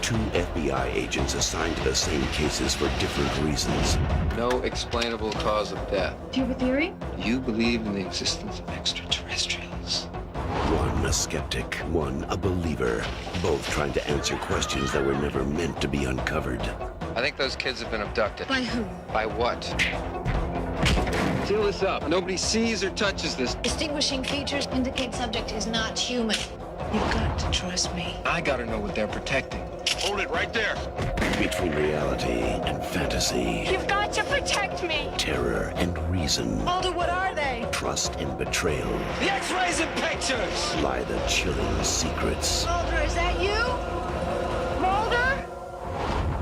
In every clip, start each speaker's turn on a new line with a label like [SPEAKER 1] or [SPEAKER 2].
[SPEAKER 1] Two FBI agents assigned to the same cases for different reasons.
[SPEAKER 2] No explainable cause of death.
[SPEAKER 3] Do you have a theory?
[SPEAKER 2] You believe in the existence of extraterrestrials.
[SPEAKER 1] One a skeptic, one a believer. Both trying to answer questions that were never meant to be uncovered.
[SPEAKER 2] I think those kids have been abducted.
[SPEAKER 3] By who?
[SPEAKER 2] By what? Seal this up. Nobody sees or touches this.
[SPEAKER 4] Distinguishing features indicate subject is not human.
[SPEAKER 3] You've got to trust me.
[SPEAKER 2] I gotta know what they're protecting.
[SPEAKER 5] Hold it right there.
[SPEAKER 1] Between reality and fantasy,
[SPEAKER 4] You've got to protect me!
[SPEAKER 1] terror and reason,
[SPEAKER 4] Mulder, what are they?
[SPEAKER 1] trust and betrayal,
[SPEAKER 2] The X-rays and pictures!
[SPEAKER 1] lie the chilling secrets
[SPEAKER 4] Mulder, is that you? Mulder?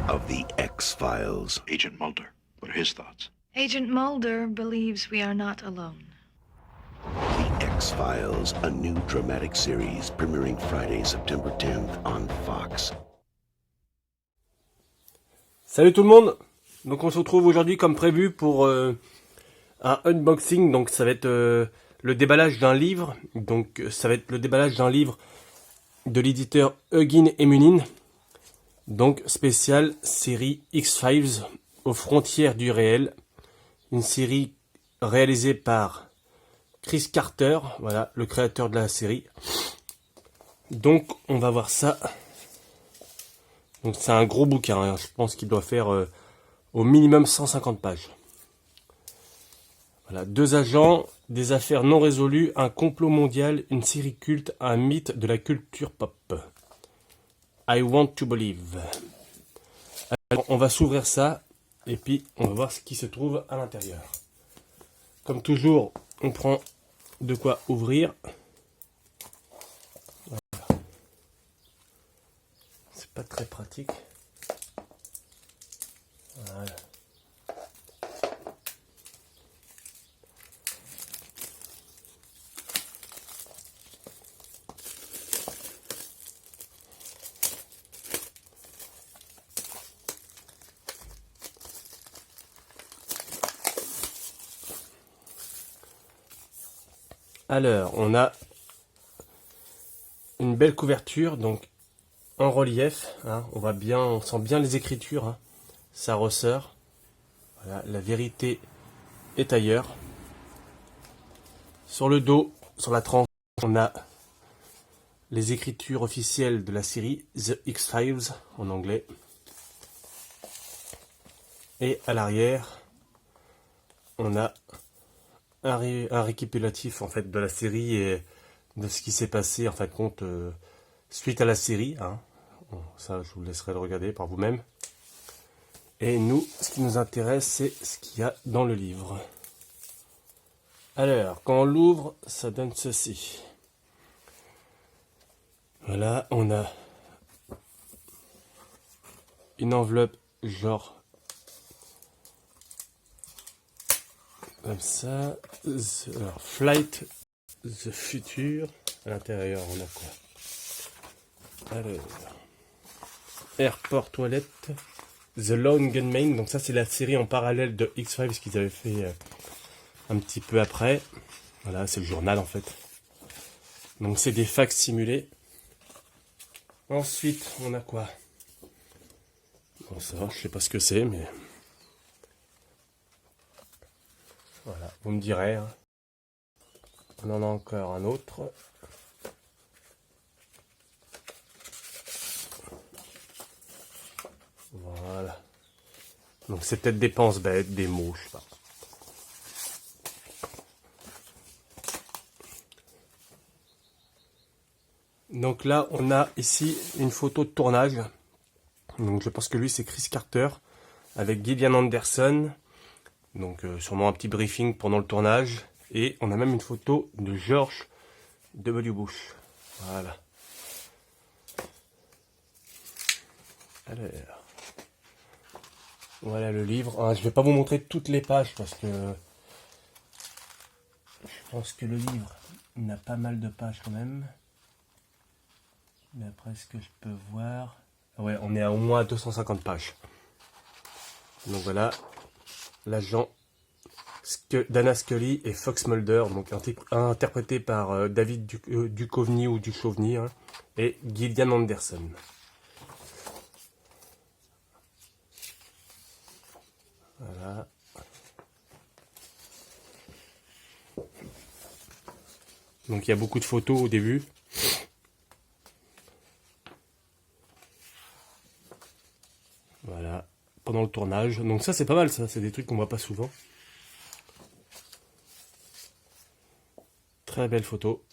[SPEAKER 1] of the X-Files.
[SPEAKER 5] Agent Mulder, what are his thoughts?
[SPEAKER 3] Agent Mulder believes we are not alone.
[SPEAKER 1] The X-Files, a new dramatic series premiering Friday, September 10th on Fox.
[SPEAKER 6] Salut tout le monde. Donc on se retrouve aujourd'hui comme prévu pour un unboxing. Donc ça va être le déballage d'un livre. Donc ça va être le déballage d'un livre de l'éditeur Huggin et Munin. Donc spécial série X-Files aux frontières du réel. Une série réalisée par Chris Carter, voilà, le créateur de la série. Donc on va voir ça. Donc c'est un gros bouquin, hein. Je pense qu'il doit faire au minimum 150 pages. Voilà, 2 agents, des affaires non résolues, un complot mondial, une série culte, un mythe de la culture pop. I want to believe. Alors, on va s'ouvrir ça et puis on va voir ce qui se trouve à l'intérieur. Comme toujours, on prend de quoi ouvrir. Pas très pratique. Voilà. Alors, on a une belle couverture, donc en relief, hein, on sent bien les écritures, hein, ça ressort. Voilà, la vérité est ailleurs. Sur le dos, sur la tranche, on a les écritures officielles de la série The X-Files en anglais. Et à l'arrière, on a un récapitulatif en fait de la série et de ce qui s'est passé en fin de compte. Suite à la série, hein. Ça je vous laisserai le regarder par vous-même. Et nous, ce qui nous intéresse, c'est ce qu'il y a dans le livre. Alors, quand on l'ouvre, ça donne ceci. Voilà, on a une enveloppe genre comme ça. Alors, Flight the Future. À l'intérieur, on a quoi? Alors, Airport Toilette, The Lone Gunman. Donc ça c'est la série en parallèle de X-Files qu'ils avaient fait un petit peu après. Voilà, c'est le journal en fait. Donc c'est des facs simulés. Ensuite on a quoi? Bon ça, je sais pas ce que c'est, mais voilà, vous me direz. Hein. On en a encore un autre. Voilà. Donc c'est peut-être des pense-bêtes, des mots, je sais pas. Donc là, on a ici une photo de tournage. Donc je pense que lui, c'est Chris Carter avec Gillian Anderson. Donc sûrement un petit briefing pendant le tournage. Et on a même une photo de George W. Bush. Voilà. Alors... Voilà le livre. Je vais pas vous montrer toutes les pages parce que je pense que le livre il a pas mal de pages quand même. Mais après ce que je peux voir, ouais, on est à au moins 250 pages. Donc voilà, l'agent Dana Scully et Fox Mulder, donc interprété par David Duchovny ou Duchovny, hein, et Gillian Anderson. Voilà. Donc il y a beaucoup de photos au début. Voilà, pendant le tournage. Donc ça c'est pas mal, ça, c'est des trucs qu'on voit pas souvent. Très belle photo.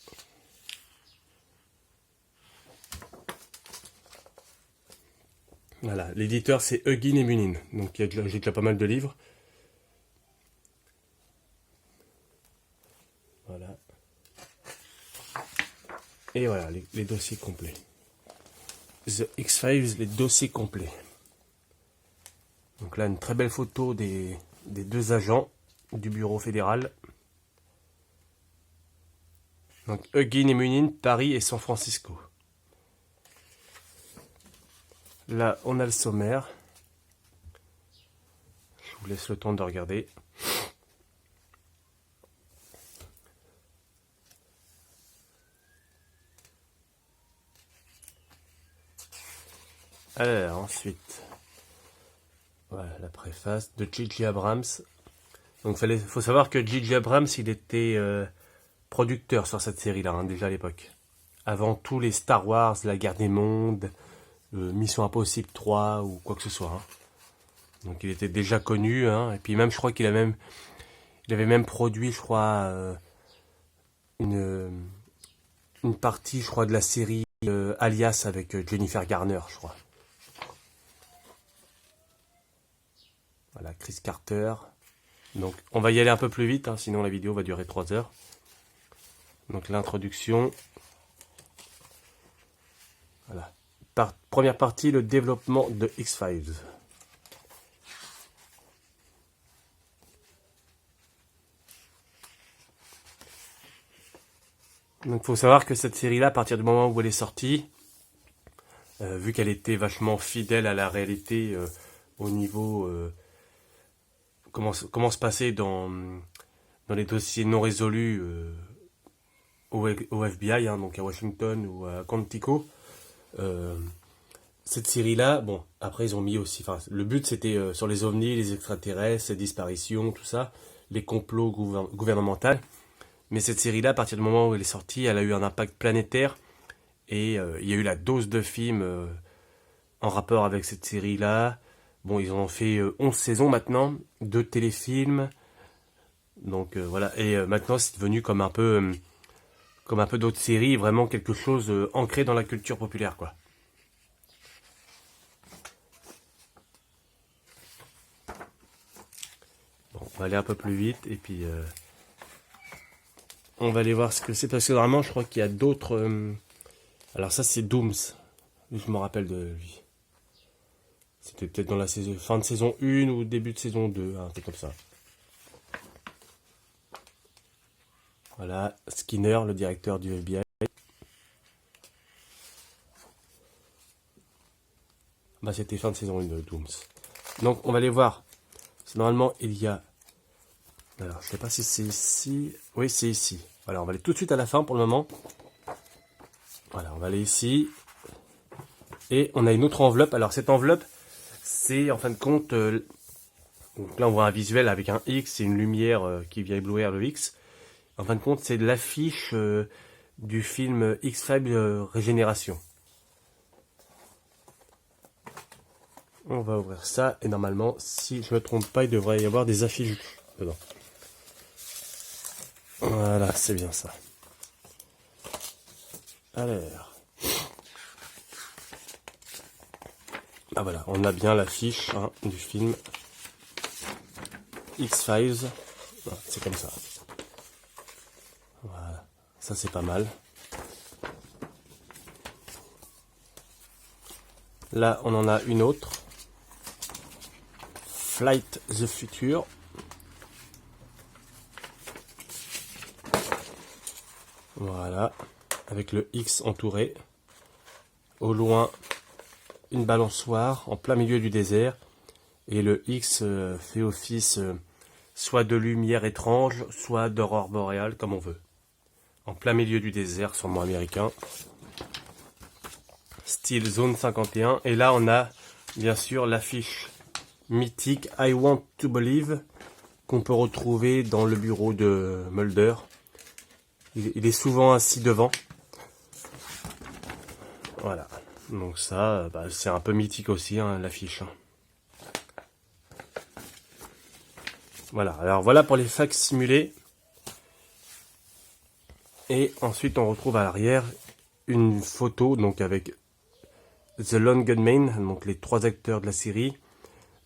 [SPEAKER 6] Voilà, l'éditeur c'est Hugin et Munin. Donc j'ai déjà pas mal de livres. Voilà. Et voilà, les dossiers complets. The X-Files, les dossiers complets. Donc là, une très belle photo des deux agents du bureau fédéral. Donc Hugin et Munin, Paris et San Francisco. Là, on a le sommaire. Je vous laisse le temps de regarder. Alors, ensuite, voilà la préface de J.J. Abrams. Donc, faut savoir que J.J. Abrams, il était producteur sur cette série-là, hein, déjà à l'époque. Avant tous les Star Wars, la guerre des mondes, Mission Impossible 3 ou quoi que ce soit. Hein. Donc, il était déjà connu. Hein, et puis, même, je crois qu'il avait même produit, je crois, une partie, je crois, de la série Alias avec Jennifer Garner, je crois. Voilà, Chris Carter. Donc, on va y aller un peu plus vite, hein, sinon la vidéo va durer 3 heures. Donc, l'introduction. Voilà. Première partie, le développement de X-Files. Donc, il faut savoir que cette série-là, à partir du moment où elle est sortie, vu qu'elle était vachement fidèle à la réalité au niveau... Comment se passer dans les dossiers non résolus au FBI, hein, donc à Washington ou à Quantico. Cette série-là, bon, après ils ont mis aussi, enfin, le but c'était sur les ovnis, les extraterrestres, les disparitions, tout ça, les complots gouvernementaux. Mais cette série-là, à partir du moment où elle est sortie, elle a eu un impact planétaire et il y a eu la dose de films en rapport avec cette série-là. Bon, ils en ont fait 11 saisons maintenant, 2 téléfilms. Donc voilà, et maintenant c'est devenu comme un peu d'autres séries, vraiment quelque chose ancré dans la culture populaire, quoi. Bon, on va aller un peu plus vite et puis on va aller voir ce que c'est, parce que normalement je crois qu'il y a d'autres... Alors ça c'est Dooms, je me rappelle de lui. C'était peut-être dans la fin de saison 1 ou début de saison 2, un truc comme ça. Voilà, Skinner, le directeur du FBI. Bah, c'était fin de saison 1 de Dooms. Donc, on va aller voir. Normalement, il y a... Alors, je sais pas si c'est ici. Oui, c'est ici. Voilà, on va aller tout de suite à la fin pour le moment. Voilà, on va aller ici. Et on a une autre enveloppe. Alors, cette enveloppe... C'est en fin de compte, donc là on voit un visuel avec un X et une lumière qui vient éblouir le X. En fin de compte, c'est l'affiche du film X-Files Régénération. On va ouvrir ça et normalement, si je ne me trompe pas, il devrait y avoir des affiches dedans. Voilà, c'est bien ça. Alors... Ah voilà, on a bien l'affiche hein, du film X-Files. C'est comme ça. Voilà, ça c'est pas mal. Là, on en a une autre. Flight the Future. Voilà, avec le X entouré. Au loin... une balançoire en plein milieu du désert et le X fait office soit de lumière étrange, soit d'aurore boréale, comme on veut. En plein milieu du désert, sûrement américain. Style zone 51. Et là, on a bien sûr l'affiche mythique I Want to Believe qu'on peut retrouver dans le bureau de Mulder. Il est souvent assis devant. Voilà. Donc ça, c'est un peu mythique aussi, hein, l'affiche. Voilà. Alors voilà pour les facsimilés. Et ensuite on retrouve à l'arrière une photo donc avec The Lone Gunman, donc les 3 acteurs de la série.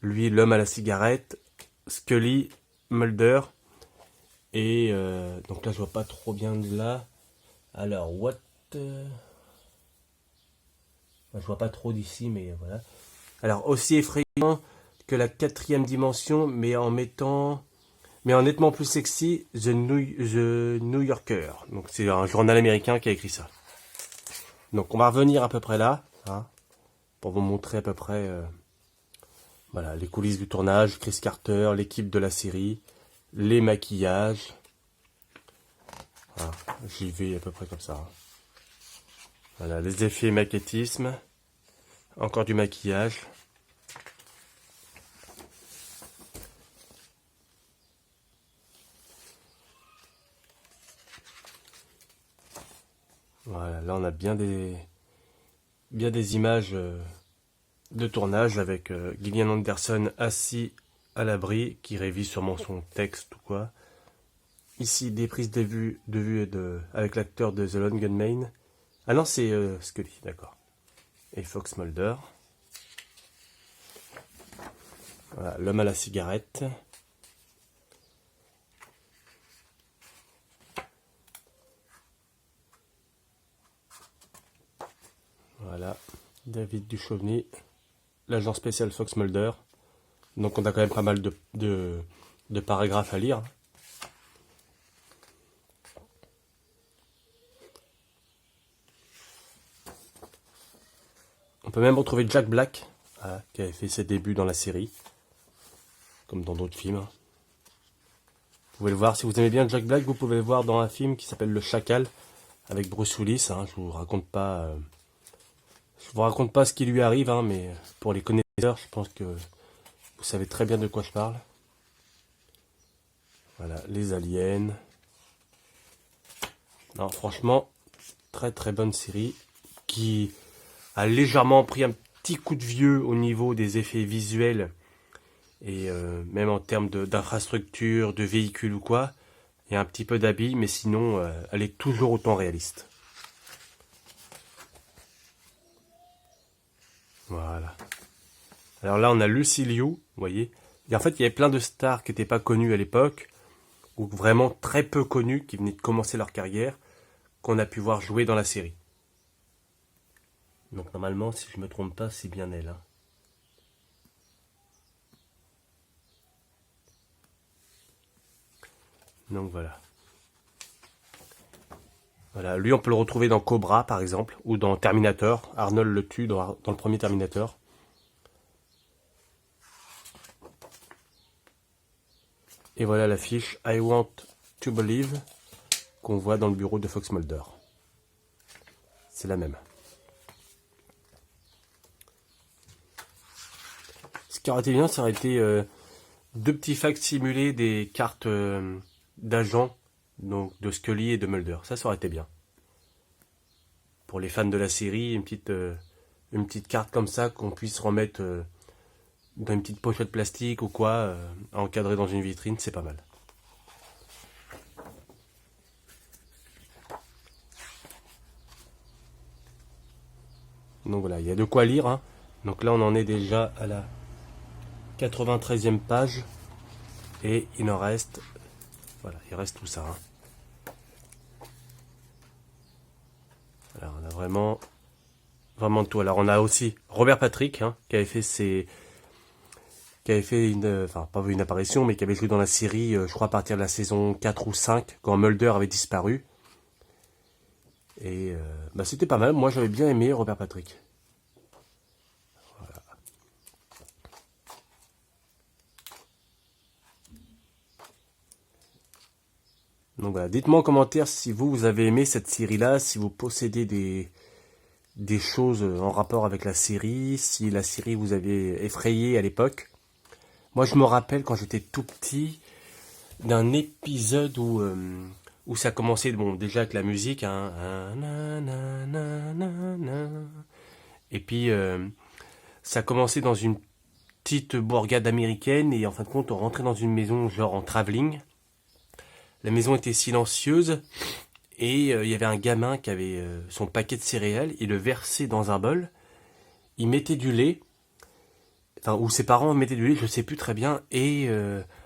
[SPEAKER 6] Lui, l'homme à la cigarette, Scully, Mulder. Et donc là je vois pas trop bien de là. Alors je vois pas trop d'ici, mais voilà. Alors aussi effrayant que la 4e dimension, mais en nettement plus sexy, The New Yorker. Donc c'est un journal américain qui a écrit ça. Donc on va revenir à peu près là, hein, pour vous montrer à peu près voilà, les coulisses du tournage, Chris Carter, l'équipe de la série, les maquillages. Voilà, j'y vais à peu près comme ça. Hein. Voilà, les effets maquettisme, encore du maquillage. Voilà, là on a bien des images de tournage avec Gillian Anderson assis à l'abri, qui révise sûrement son texte ou quoi. Ici des prises de vue avec l'acteur de The Lone Gunman. Ah non, c'est Scully, d'accord. Et Fox Mulder. Voilà, l'homme à la cigarette. Voilà, David Duchovny, l'agent spécial Fox Mulder. Donc on a quand même pas mal de paragraphes à lire. On peut même retrouver Jack Black, qui avait fait ses débuts dans la série, comme dans d'autres films. Vous pouvez le voir, si vous aimez bien Jack Black, vous pouvez le voir dans un film qui s'appelle Le Chacal, avec Bruce Willis. Hein, je vous raconte pas ce qui lui arrive, hein, mais pour les connaisseurs, je pense que vous savez très bien de quoi je parle. Voilà, les aliens. Non, franchement, très très bonne série, qui a légèrement pris un petit coup de vieux au niveau des effets visuels et même en termes d'infrastructure, de véhicules ou quoi. Il y a un petit peu d'habits, mais sinon elle est toujours autant réaliste. Voilà. Alors là on a Lucy Liu, vous voyez. Et en fait il y avait plein de stars qui n'étaient pas connues à l'époque, ou vraiment très peu connues, qui venaient de commencer leur carrière, qu'on a pu voir jouer dans la série. Donc normalement, si je me trompe pas, c'est bien elle. Hein. Donc voilà. Voilà, lui on peut le retrouver dans Cobra par exemple, ou dans Terminator. Arnold le tue dans le premier Terminator. Et voilà l'affiche I Want to Believe qu'on voit dans le bureau de Fox Mulder. C'est la même. Ce qui aurait été bien, ça aurait été 2 petits facsimilés des cartes d'agents, donc de Scully et de Mulder. Ça aurait été bien. Pour les fans de la série, une petite carte comme ça qu'on puisse remettre dans une petite pochette plastique ou quoi, encadrée dans une vitrine, c'est pas mal. Donc voilà, il y a de quoi lire. Hein. Donc là, on en est déjà à la 93e page. Et il en reste... Voilà, il reste tout ça. Hein. Alors, on a vraiment tout. Alors, on a aussi Robert Patrick, hein, qui avait fait pas une apparition, mais qui avait joué dans la série, je crois, à partir de la saison 4 ou 5, quand Mulder avait disparu. Et c'était pas mal. Moi, j'avais bien aimé Robert Patrick. Voilà. Donc voilà, dites-moi en commentaire si vous avez aimé cette série-là, si vous possédez des choses en rapport avec la série, si la série vous avait effrayé à l'époque. Moi, je me rappelle quand j'étais tout petit d'un épisode où ça commençait, bon, déjà avec la musique, hein, et puis ça commençait dans une petite bourgade américaine, et en fin de compte, on rentrait dans une maison genre en travelling. La maison était silencieuse, et il y avait un gamin qui avait son paquet de céréales, il le versait dans un bol, il mettait du lait, enfin, ou ses parents mettaient du lait, je sais plus très bien, et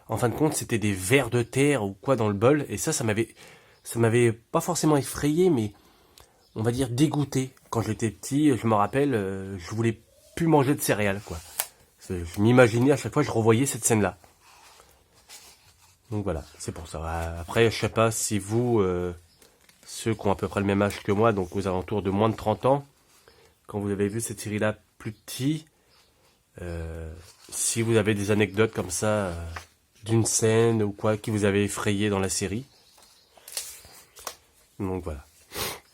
[SPEAKER 6] en fin de compte, c'était des vers de terre ou quoi dans le bol, et ça m'avait pas forcément effrayé, mais on va dire dégoûté. Quand j'étais petit, je me rappelle, je voulais plus manger de céréales, quoi. Je m'imaginais à chaque fois, je revoyais cette scène-là. Donc voilà, c'est pour ça. Après, je sais pas si vous, ceux qui ont à peu près le même âge que moi, donc aux alentours de moins de 30 ans, quand vous avez vu cette série-là plus petit, si vous avez des anecdotes comme ça, d'une scène ou quoi, qui vous avait effrayé dans la série. Donc voilà.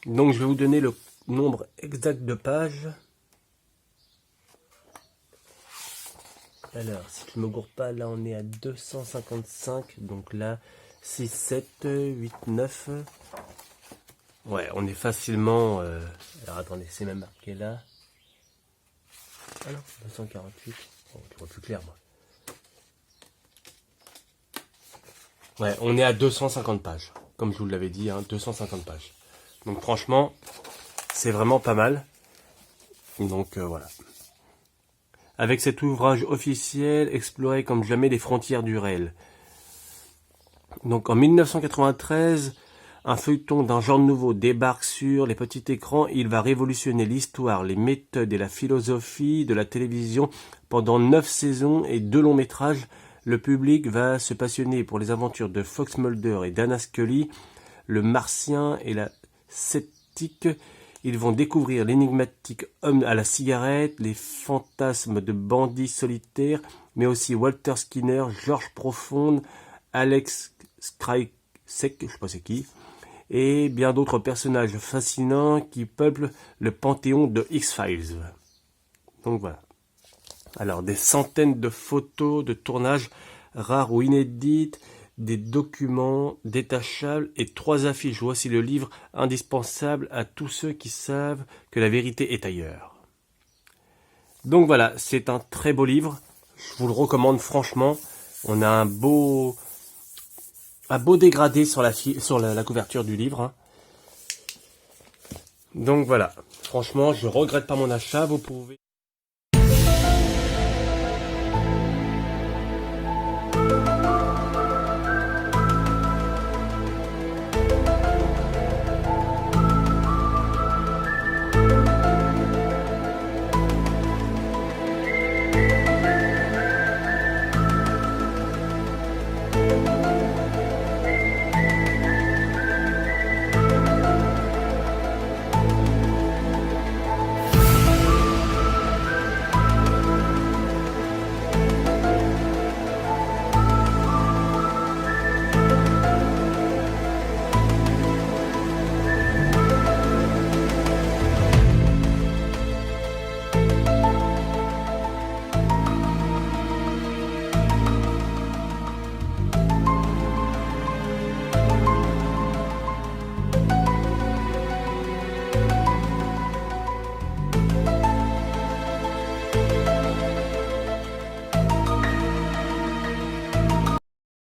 [SPEAKER 6] Donc je vais vous donner le nombre exact de pages. Alors, si je me gourre pas, là on est à 255, donc là 6, 7, 8, 9. Ouais, on est facilement... Alors attendez, c'est même marqué là. Ah non, 248. Oh, je vois plus clair moi. Ouais, on est à 250 pages. Comme je vous l'avais dit, hein, 250 pages. Donc franchement, c'est vraiment pas mal. Donc voilà. Avec cet ouvrage officiel, explorer comme jamais les frontières du réel. Donc en 1993, un feuilleton d'un genre nouveau débarque sur les petits écrans. Il va révolutionner l'histoire, les méthodes et la philosophie de la télévision. Pendant 9 saisons et 2 longs métrages, le public va se passionner pour les aventures de Fox Mulder et Dana Scully, le Martien et la Sceptique. Ils vont découvrir l'énigmatique homme à la cigarette, les fantasmes de bandits solitaires, mais aussi Walter Skinner, George Profonde, Alex Krycek, je sais pas c'est qui, et bien d'autres personnages fascinants qui peuplent le panthéon de X-Files. Donc voilà. Alors des centaines de photos de tournage rares ou inédites, des documents détachables et 3 affiches. Voici le livre indispensable à tous ceux qui savent que la vérité est ailleurs. Donc voilà, c'est un très beau livre. Je vous le recommande franchement. On a un beau dégradé sur la couverture du livre. Hein. Donc voilà, franchement, je regrette pas mon achat. Vous pouvez...